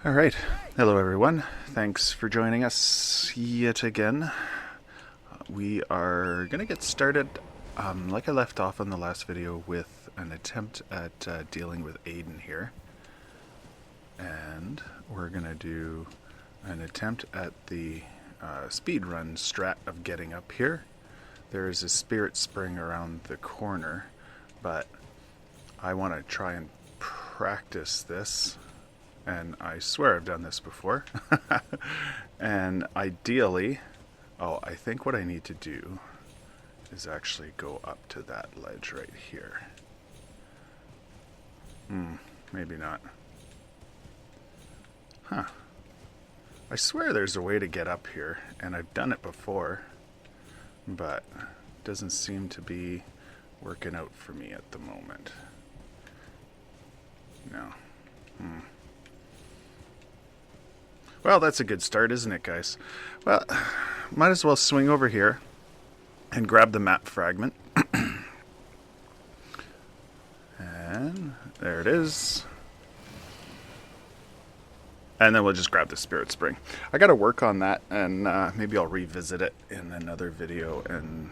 Alright, hello everyone. Thanks for joining us yet again. We are going to get started like I left off on the last video with an attempt at dealing with Aiden here. And we're going to do an attempt at the speedrun strat of getting up here. There is a spirit spring around the corner, but I want to try and practice this. And I swear I've done this before. And ideally, I think what I need to do is actually go up to that ledge right here. Maybe not. Huh. I swear there's a way to get up here, and I've done it before, but it doesn't seem to be working out for me at the moment. No. Well, that's a good start, isn't it, guys? Well, might as well swing over here and grab the map fragment. And there it is. And then we'll just grab the spirit spring. I got to work on that, and maybe I'll revisit it in another video and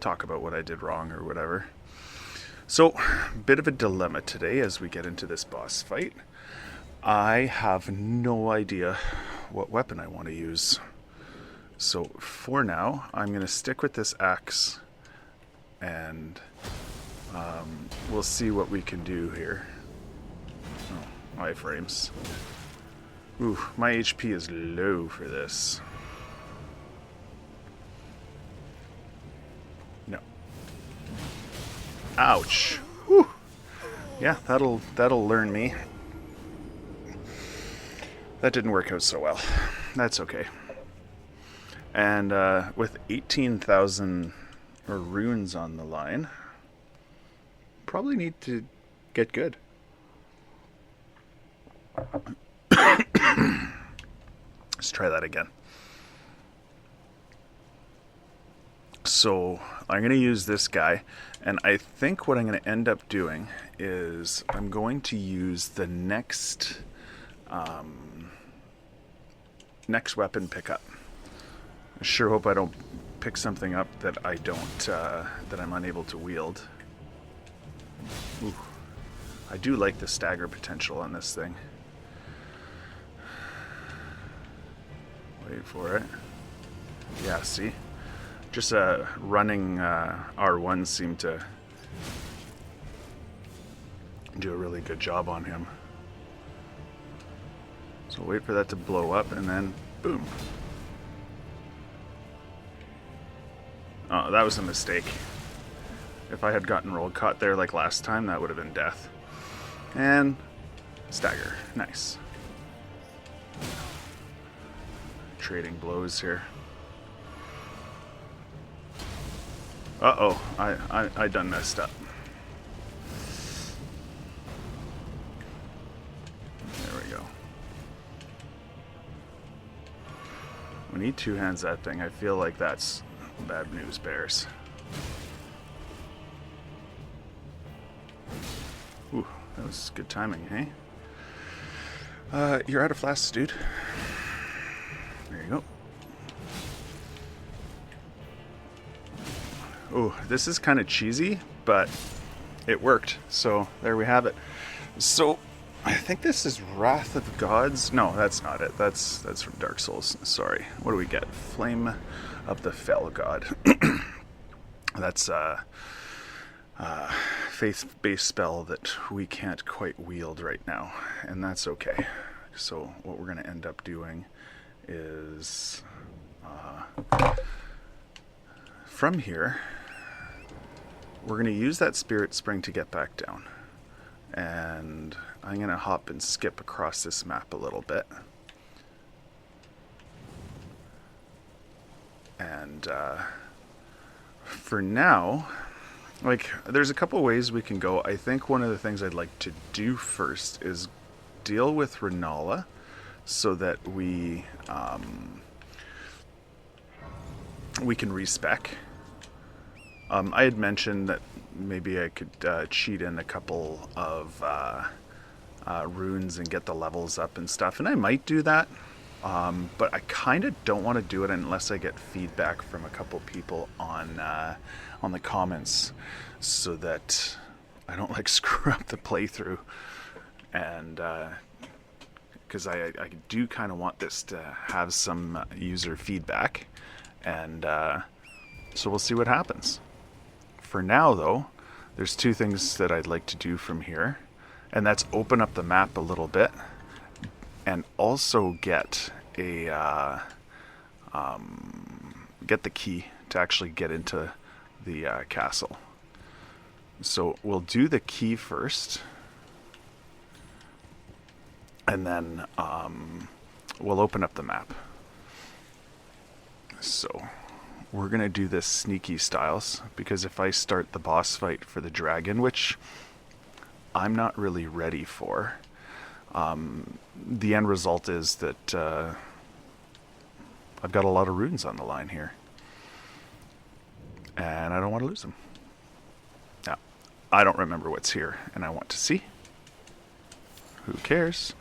talk about what I did wrong or whatever. So, bit of a dilemma today as we get into this boss fight. I have no idea what weapon I want to use. So for now, I'm going to stick with this axe, and we'll see what we can do here. Oh, iframes. Ooh, my HP is low for this. No. Ouch. Whew. Yeah, that'll learn me. That didn't work out so well. That's okay. And with 18,000 runes on the line, probably need to get good. Let's try that again. So I'm going to use this guy, and I think what I'm going to end up doing is I'm going to use the next weapon pickup. I sure hope I don't pick something up that I don't, that I'm unable to wield. Ooh. I do like the stagger potential on this thing. Wait for it. Yeah, see? Just running R1 seemed to do a really good job on him. So wait for that to blow up, and then boom. Oh, that was a mistake. If I had gotten roll caught there like last time, that would have been death. And stagger. Nice. Trading blows here. Uh-oh, I done messed up. There we go. When he two-hands that thing, I feel like that's bad news bears. Ooh, that was good timing, hey? You're out of flasks, dude. There you go. Oh, this is kind of cheesy, but it worked. So there we have it. So I think this is Wrath of Gods. No, that's not it. That's from Dark Souls. Sorry. What do we get? Flame of the Fell God. That's a faith-based spell that we can't quite wield right now, and that's okay. So what we're going to end up doing is from here, we're going to use that spirit spring to get back down. And I'm going to hop and skip across this map a little bit. And for now, like, there's a couple ways we can go. I think one of the things I'd like to do first is deal with Renala so that we can respec. I had mentioned that maybe I could cheat in a couple of runes and get the levels up and stuff. And I might do that, but I kind of don't want to do it unless I get feedback from a couple people on the comments, so that I don't like screw up the playthrough. And because I do kind of want this to have some user feedback, and so we'll see what happens. For now, though, there's two things that I'd like to do from here, and that's open up the map a little bit, and also get a get the key to actually get into the castle. So we'll do the key first, and then we'll open up the map. So we're going to do this sneaky styles, because if I start the boss fight for the dragon, which I'm not really ready for, the end result is that I've got a lot of runes on the line here, and I don't want to lose them. Now, I don't remember what's here, and I want to see. Who cares?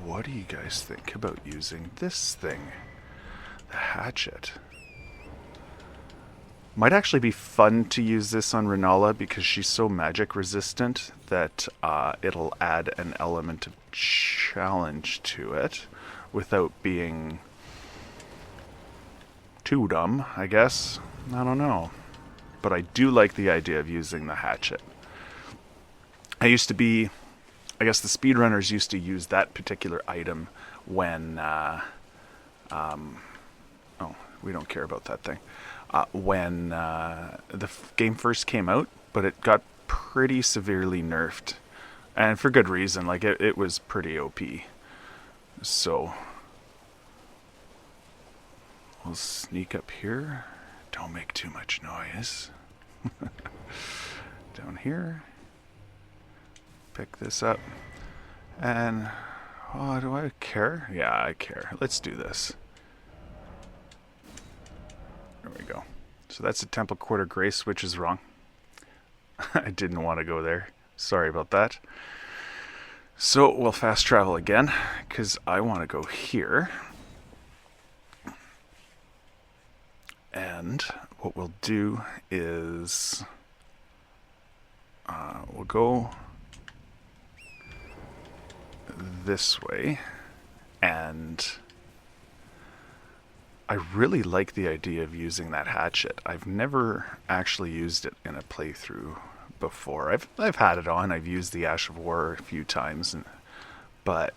What do you guys think about using this thing? The hatchet. Might actually be fun to use this on Renala, because she's so magic resistant that it'll add an element of challenge to it without being too dumb, I guess. I don't know. But I do like the idea of using the hatchet. I guess the speedrunners used to use that particular item when we don't care about that thing. When the game first came out, but it got pretty severely nerfed, and for good reason. Like it was pretty OP. So we'll sneak up here. Don't make too much noise. Down here. Pick this up. And do I care? Yeah, I care. Let's do this. There we go. So that's a Temple Quarter Grace, which is wrong. I didn't want to go there. Sorry about that. So we'll fast travel again, because I want to go here. And what we'll do is we'll go this way, and I really like the idea of using that hatchet. I've never actually used it in a playthrough before. I've had it on. I've used the Ash of War a few times, but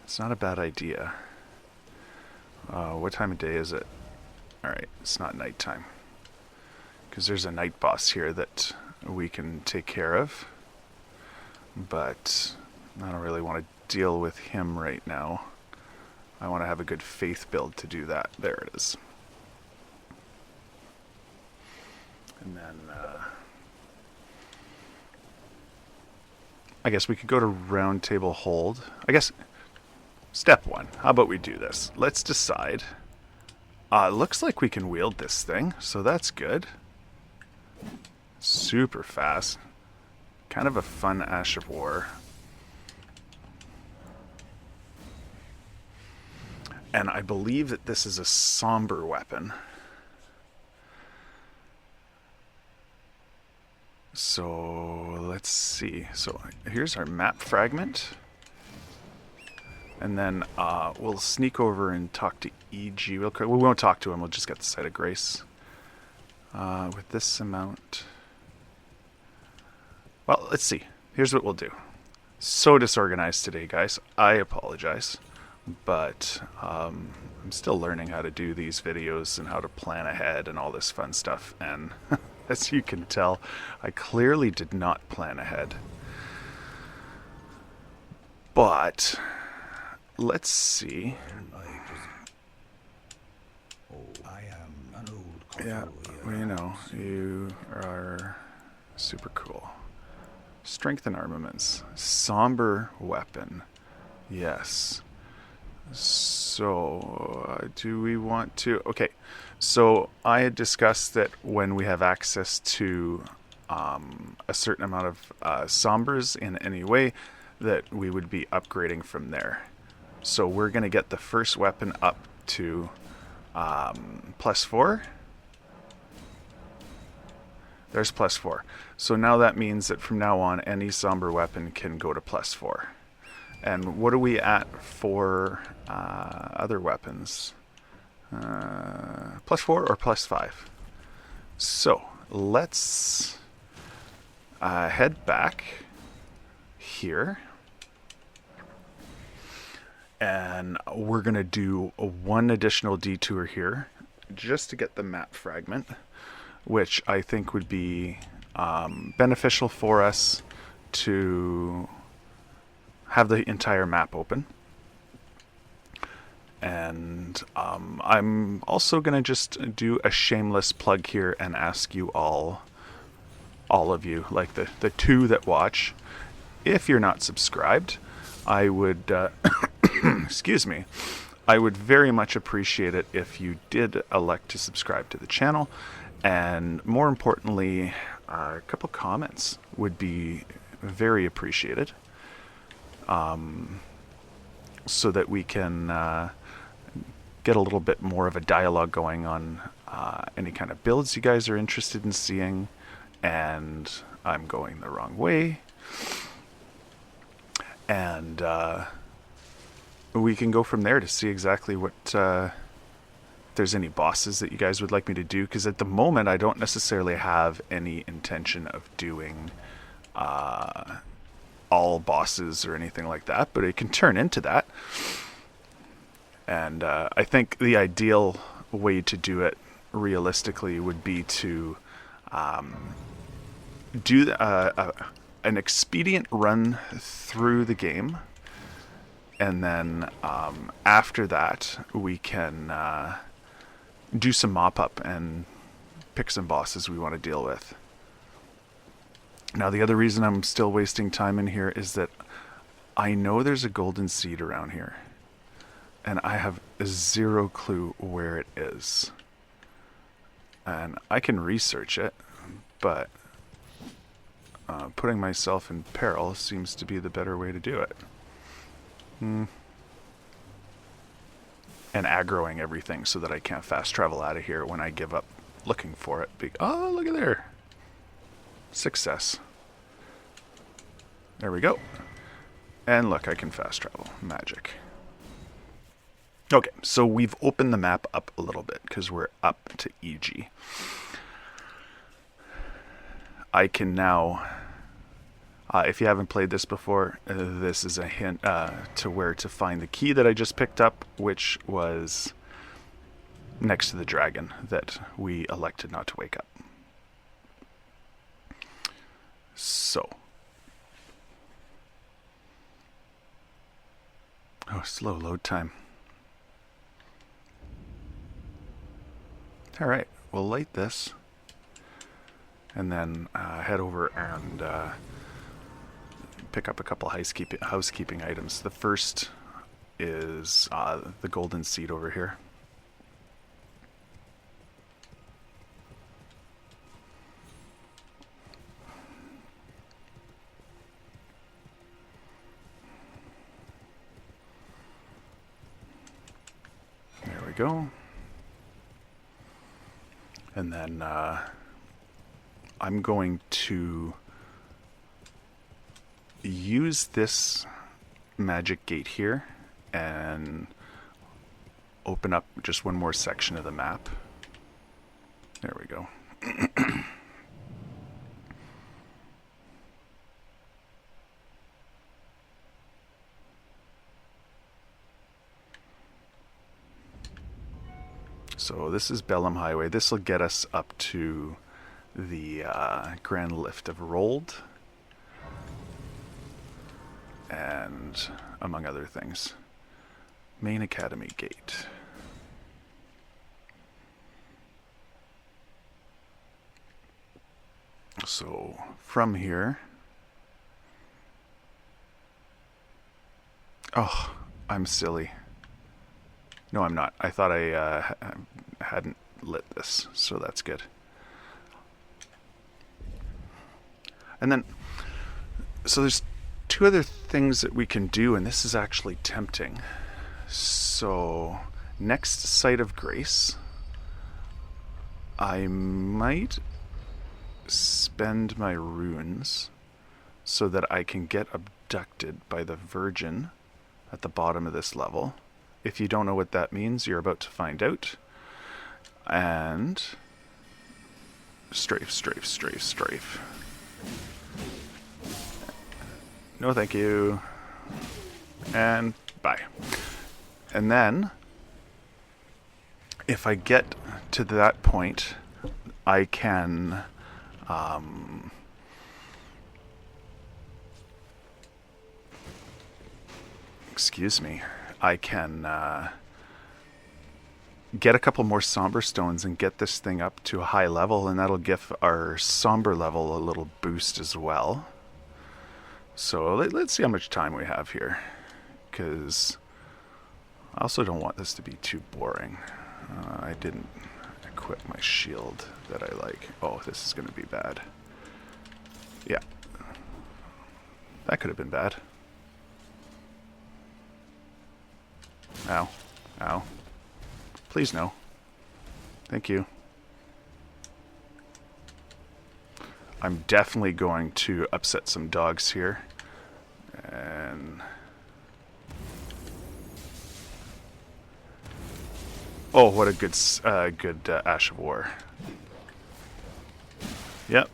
it's not a bad idea. What time of day is it? Alright, it's not nighttime, because there's a night boss here that we can take care of, but I don't really want to deal with him right now. I want to have a good faith build to do that. There it is. And then I guess we could go to round table hold. I guess step one. How about we do this? Let's decide. Looks like we can wield this thing, so that's good. Super fast. Kind of a fun Ash of War. And I believe that this is a somber weapon. So let's see. So here's our map fragment. And then we'll sneak over and talk to EG real quick. We won't talk to him, we'll just get the Sight of Grace. With this amount. Well, let's see. Here's what we'll do. So disorganized today, guys. I apologize. But I'm still learning how to do these videos and how to plan ahead and all this fun stuff. And as you can tell, I clearly did not plan ahead. But let's see. Yeah, well, you are super cool. Strength and armaments. Somber weapon. Yes. So, do we want to... Okay, so I had discussed that when we have access to a certain amount of sombers in any way, that we would be upgrading from there. So we're going to get the first weapon up to +4. There's +4. So now that means that from now on, any somber weapon can go to +4. And what are we at for other weapons? +4 or +5? So let's head back here. And we're going to do one additional detour here just to get the map fragment, which I think would be beneficial for us to have the entire map open. And I'm also going to just do a shameless plug here and ask you all of you, like the two that watch, if you're not subscribed, I would excuse me, I would very much appreciate it if you did elect to subscribe to the channel, and more importantly, a couple comments would be very appreciated, so that we can get a little bit more of a dialogue going on any kind of builds you guys are interested in seeing. And I'm going the wrong way. And we can go from there to see exactly what, if there's any bosses that you guys would like me to do. Because at the moment, I don't necessarily have any intention of doing all bosses or anything like that. But it can turn into that. And I think the ideal way to do it realistically would be to do an expedient run through the game, and then after that we can do some mop-up and pick some bosses we want to deal with. Now, the other reason I'm still wasting time in here is that I know there's a golden seed around here, and I have zero clue where it is. And I can research it, but putting myself in peril seems to be the better way to do it. And aggroing everything so that I can't fast travel out of here when I give up looking for it. Oh, look at there. Success. There we go. And look, I can fast travel. Magic. Okay, so we've opened the map up a little bit because we're up to EG. I can now, if you haven't played this before, this is a hint to where to find the key that I just picked up, which was next to the dragon that we elected not to wake up. So. Oh, slow load time. All right, we'll light this and then head over and pick up a couple housekeeping items. The first is the golden seed over here. There we go. And then I'm going to use this magic gate here and open up just one more section of the map. There we go. So this is Bellum Highway. This will get us up to the Grand Lift of Rold, and among other things, Main Academy Gate. So from here, oh, I'm silly. No, I'm not. I thought I hadn't lit this, so that's good. And then, so there's two other things that we can do, and this is actually tempting. So, next Site of Grace, I might spend my runes so that I can get abducted by the Virgin at the bottom of this level. If you don't know what that means, you're about to find out. And strafe, strafe, strafe, strafe. No thank you. And bye. And then, if I get to that point, I can excuse me, I can get a couple more somber stones and get this thing up to a high level, and that'll give our somber level a little boost as well. So let's see how much time we have here, because I also don't want this to be too boring. I didn't equip my shield that I like. Oh, this is going to be bad. Yeah. That could have been bad. Ow. Ow. Please no. Thank you. I'm definitely going to upset some dogs here. And... oh, what a good Ash of War. Yep.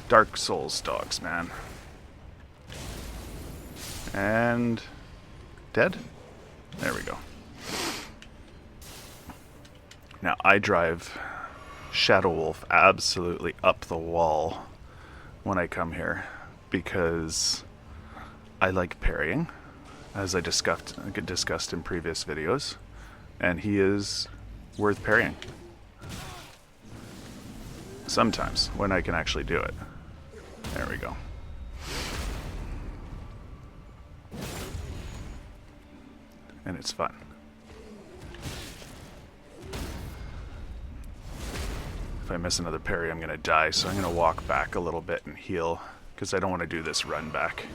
Dark Souls dogs, man. And... dead? There we go. Now, I drive Shadow Wolf absolutely up the wall when I come here, because I like parrying, as I discussed in previous videos, and he is worth parrying. Sometimes, when I can actually do it. There we go. And it's fun. If I miss another parry, I'm going to die, so I'm going to walk back a little bit and heal, because I don't want to do this run back.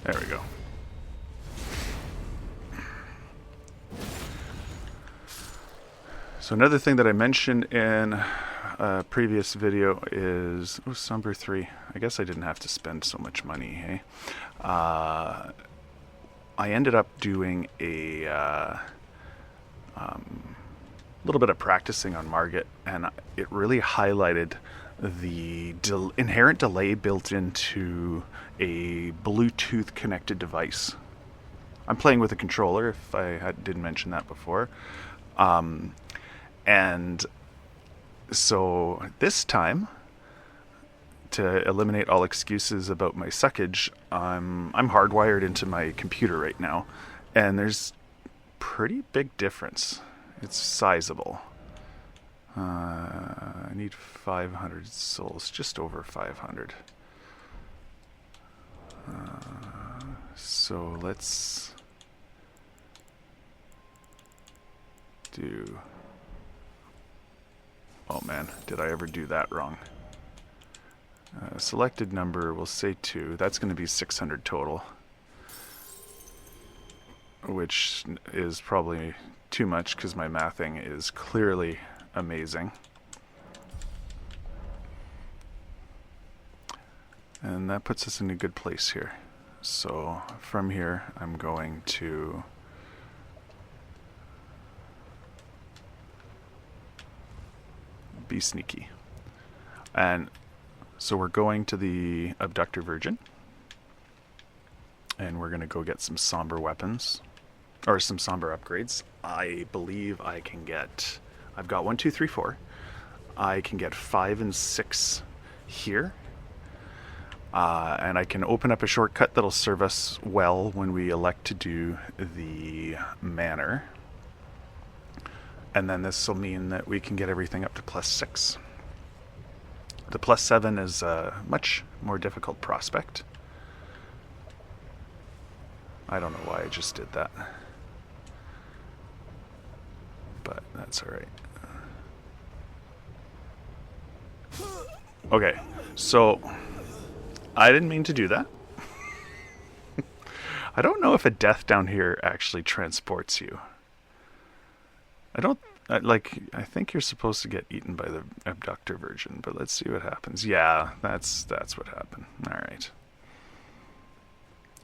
There we go. So another thing that I mentioned in a previous video is... oh, Somber 3. I guess I didn't have to spend so much money, hey? I ended up doing a... little bit of practicing on Margit, and it really highlighted the inherent delay built into a Bluetooth connected device. I'm playing with a controller, if I didn't mention that before. And so this time, to eliminate all excuses about my suckage, I'm hardwired into my computer right now, and there's pretty big difference. It's sizable. I need 500 souls, just over 500. So let's do... oh man, did I ever do that wrong? Selected number, we'll say 2. That's going to be 600 total, which is probably too much because my mathing is clearly amazing. And that puts us in a good place here. So from here, I'm going to be sneaky. And so we're going to the Abductor Virgin, and we're going to go get some somber weapons, or some somber upgrades. I believe I can get... I've got 1, 2, 3, 4. I can get 5 and 6 here. And I can open up a shortcut that'll serve us well when we elect to do the manor. And then this will mean that we can get everything up to +6. The +7 is a much more difficult prospect. I don't know why I just did that, but that's alright. Okay, so I didn't mean to do that. I don't know if a death down here actually transports you. I don't I think you're supposed to get eaten by the abductor virgin, but let's see what happens. Yeah, that's what happened. All right.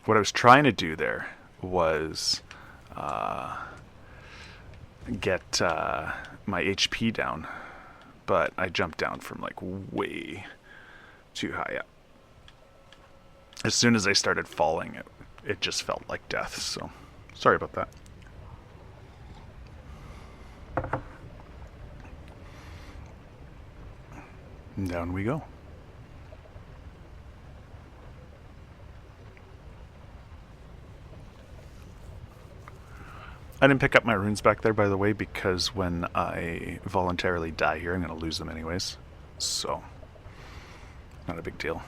What I was trying to do there was get my HP down, but I jumped down from like way too high up. As soon as I started falling, it just felt like death. So sorry about that. And down we go. I didn't pick up my runes back there, by the way, because when I voluntarily die here, I'm going to lose them anyways. So, not a big deal.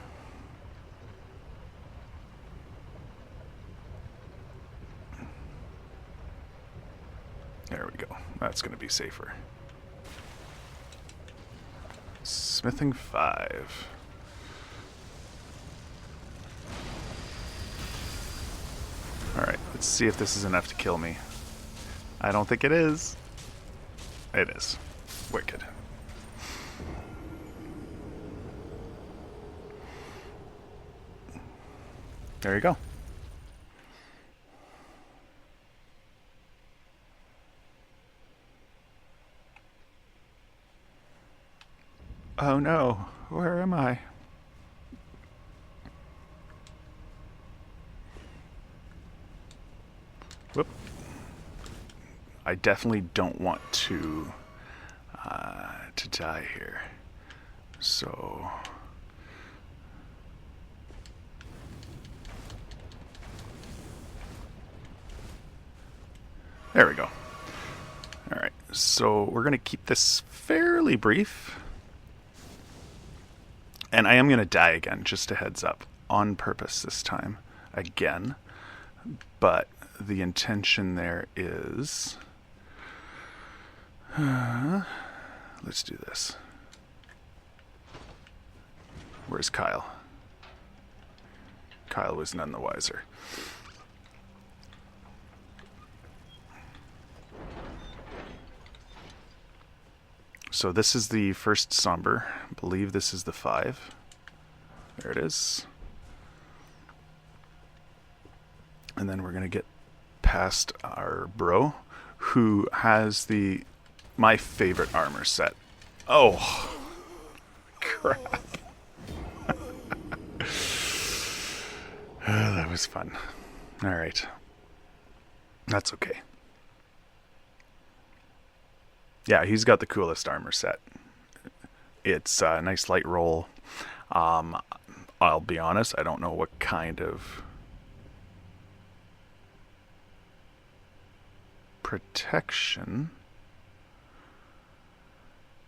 There we go. That's going to be safer. Smithing 5. Alright, let's see if this is enough to kill me. I don't think it is. It is. Wicked. There you go. Oh no, where am I? Whoop. I definitely don't want to die here. So there we go. All right, so we're gonna keep this fairly brief, and I am gonna die again. Just a heads up, on purpose this time, again. But the intention there is. Let's do this. Where's Kyle? Kyle was none the wiser. So this is the first somber. I believe this is the 5. There it is. And then we're going to get past our bro, who has my favorite armor set. Oh, crap. That was fun. All right. That's okay. Yeah, he's got the coolest armor set. It's a nice light roll. I'll be honest, I don't know what kind of protection.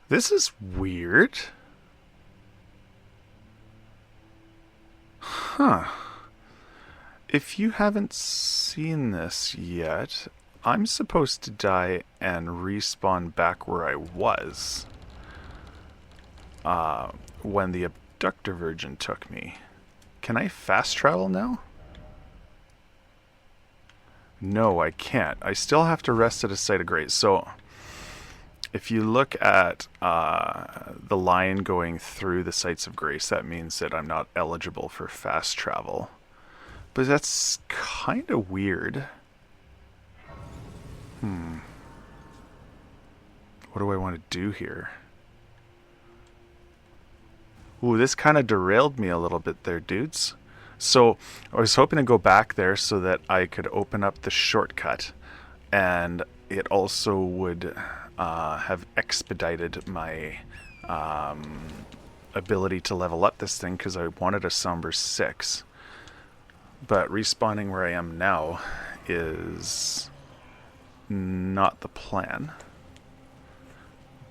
This is weird. Huh. If you haven't seen this yet, I'm supposed to die and respawn back where I was when the abductor virgin took me. Can I fast travel now? No, I can't. I still have to rest at a site of grace. So if you look at the line going through the sites of grace, that means that I'm not eligible for fast travel. But that's kind of weird. What do I want to do here? Ooh, this kind of derailed me a little bit there, dudes. So I was hoping to go back there so that I could open up the shortcut, and it also would have expedited my ability to level up this thing, because I wanted a somber 6. But respawning where I am now is not the plan.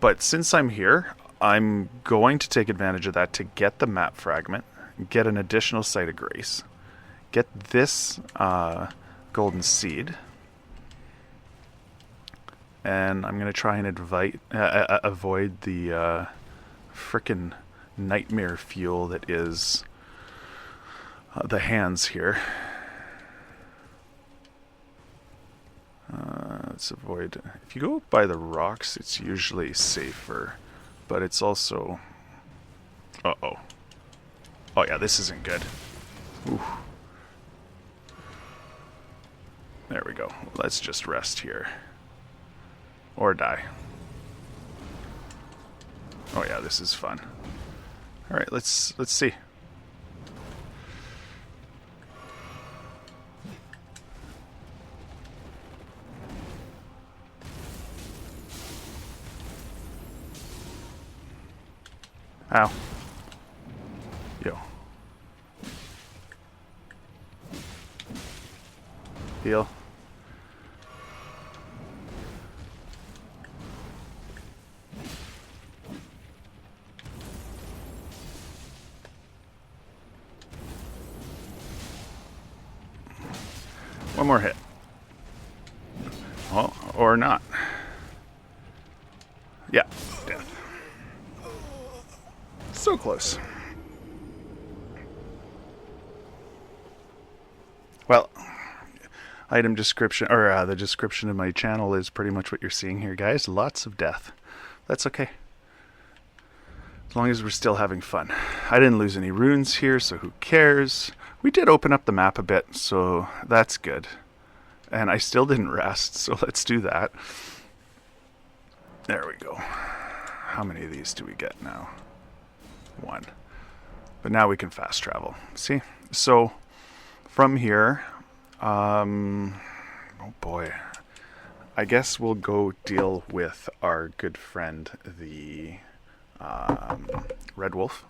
But since I'm here, I'm going to take advantage of that to get the map fragment, get an additional site of grace, get this golden seed, and I'm going to try and avoid the frickin' nightmare fuel that is the hands here. Let's avoid... If you go by the rocks, it's usually safer, but it's also... Uh-oh. Oh yeah, this isn't good. Ooh. There we go. Let's just rest here. Or die. Oh yeah, this is fun. Alright, let's see. Ow. Yo. Heal. One more hit. Well, or not. Yeah, death. So close. Well, item description, or the description of my channel is pretty much what you're seeing here, guys. Lots of death. That's okay. As long as we're still having fun. I didn't lose any runes here, so who cares? We did open up the map a bit, so that's good. And I still didn't rest, so let's do that. There we go. How many of these do we get now? 1. But now we can fast travel. See? So, from here, oh boy. I guess we'll go deal with our good friend, the Red Wolf.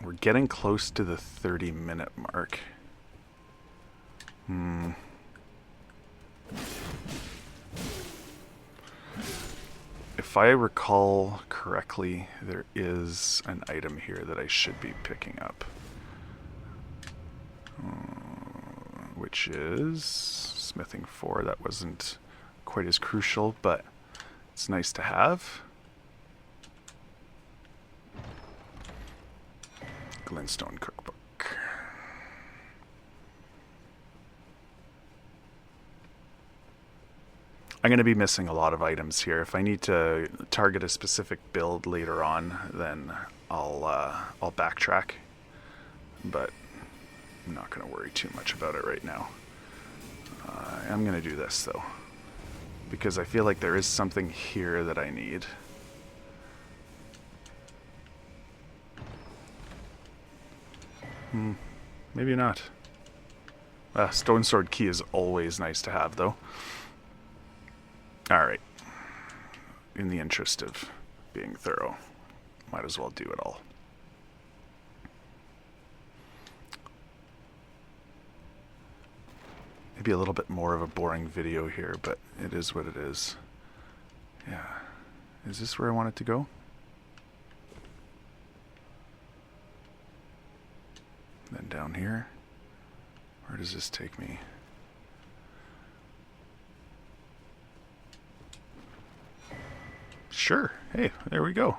We're getting close to the 30-minute mark. If I recall correctly, there is an item here that I should be picking up. Which is smithing 4. That wasn't quite as crucial, but it's nice to have. Glintstone cookbook. I'm going to be missing a lot of items here. If I need to target a specific build later on, then I'll backtrack. But I'm not going to worry too much about it right now. I'm going to do this though, because I feel like there is something here that I need. Maybe not. Stone Sword Key is always nice to have though. Alright. In the interest of being thorough, might as well do it all. Maybe a little bit more of a boring video here, but it is what it is. Yeah. Is this where I want it to go? Then down here. Where does this take me? Sure. Hey, there we go.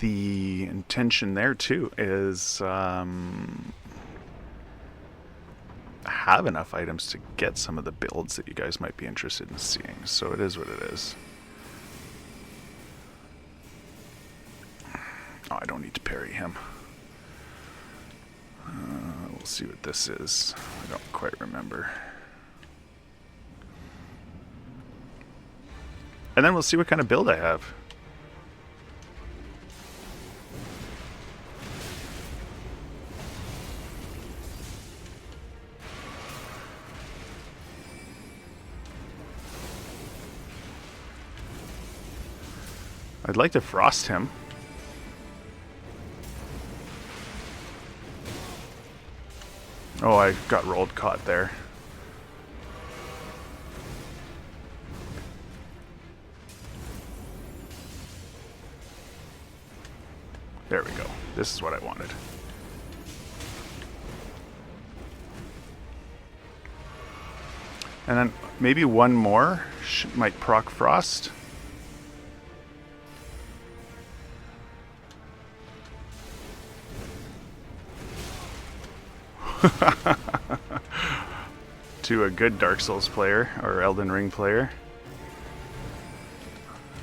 The intention there too is have enough items to get some of the builds that you guys might be interested in seeing. So it is what it is. Oh, I don't need to parry him. We'll see what this is. I don't quite remember. And then we'll see what kind of build I have. I'd like to frost him. Oh, I got rolled caught there. There we go. This is what I wanted. And then maybe one more might proc frost. to a good Dark Souls player or Elden Ring player.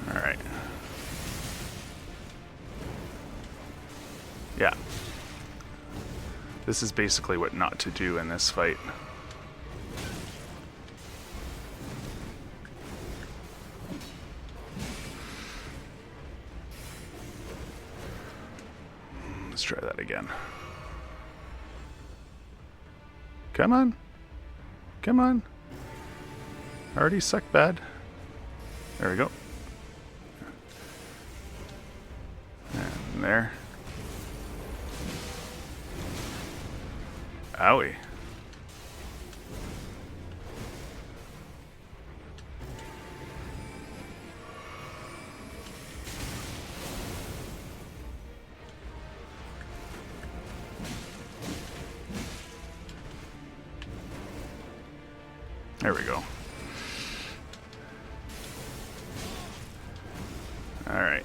Alright. Yeah. This is basically what not to do in this fight. Let's try that again. Come on. Come on. Already suck bad. There we go. And there. Owie. There we go. All right.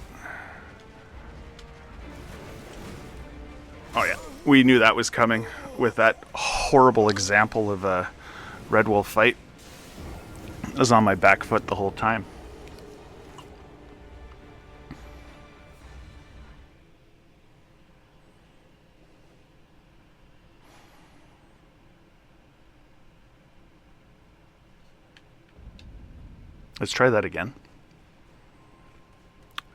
Oh yeah, we knew that was coming with that horrible example of a Red Wolf fight. I was on my back foot the whole time. Let's try that again.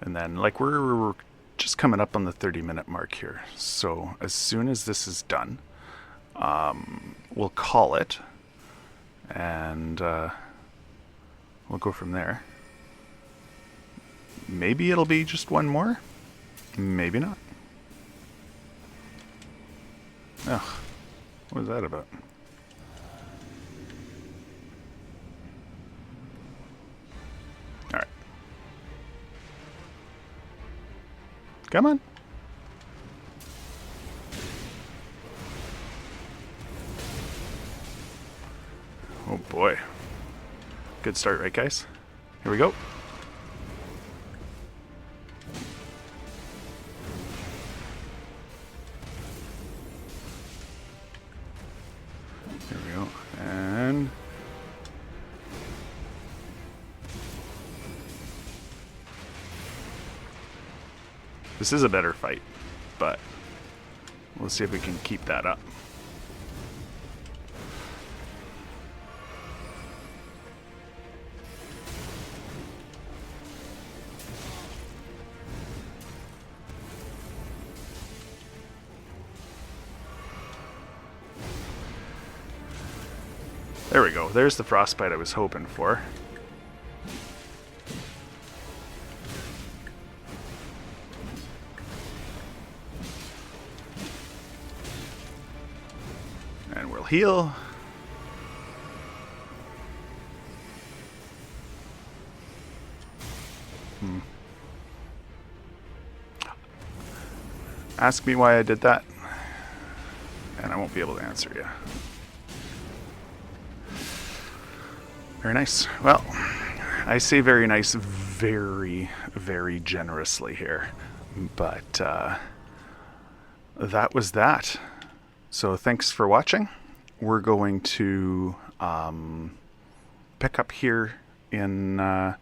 And then, like, we're just coming up on the 30-minute mark here. So as soon as this is done, we'll call it. And we'll go from there. Maybe it'll be just one more. Maybe not. Ugh. What was that about? Come on. Oh boy. Good start, right guys? Here we go. Here we go. And this is a better fight, but let's see if we can keep that up. There we go. There's the frostbite I was hoping for. And we'll heal. Ask me why I did that, and I won't be able to answer you. Very nice. Well, I say very nice very, very generously here, but that was that. So thanks for watching. We're going to pick up here in, I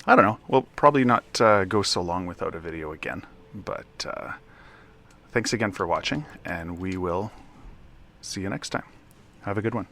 don't know, we'll probably not go so long without a video again, but thanks again for watching, and we will see you next time. Have a good one.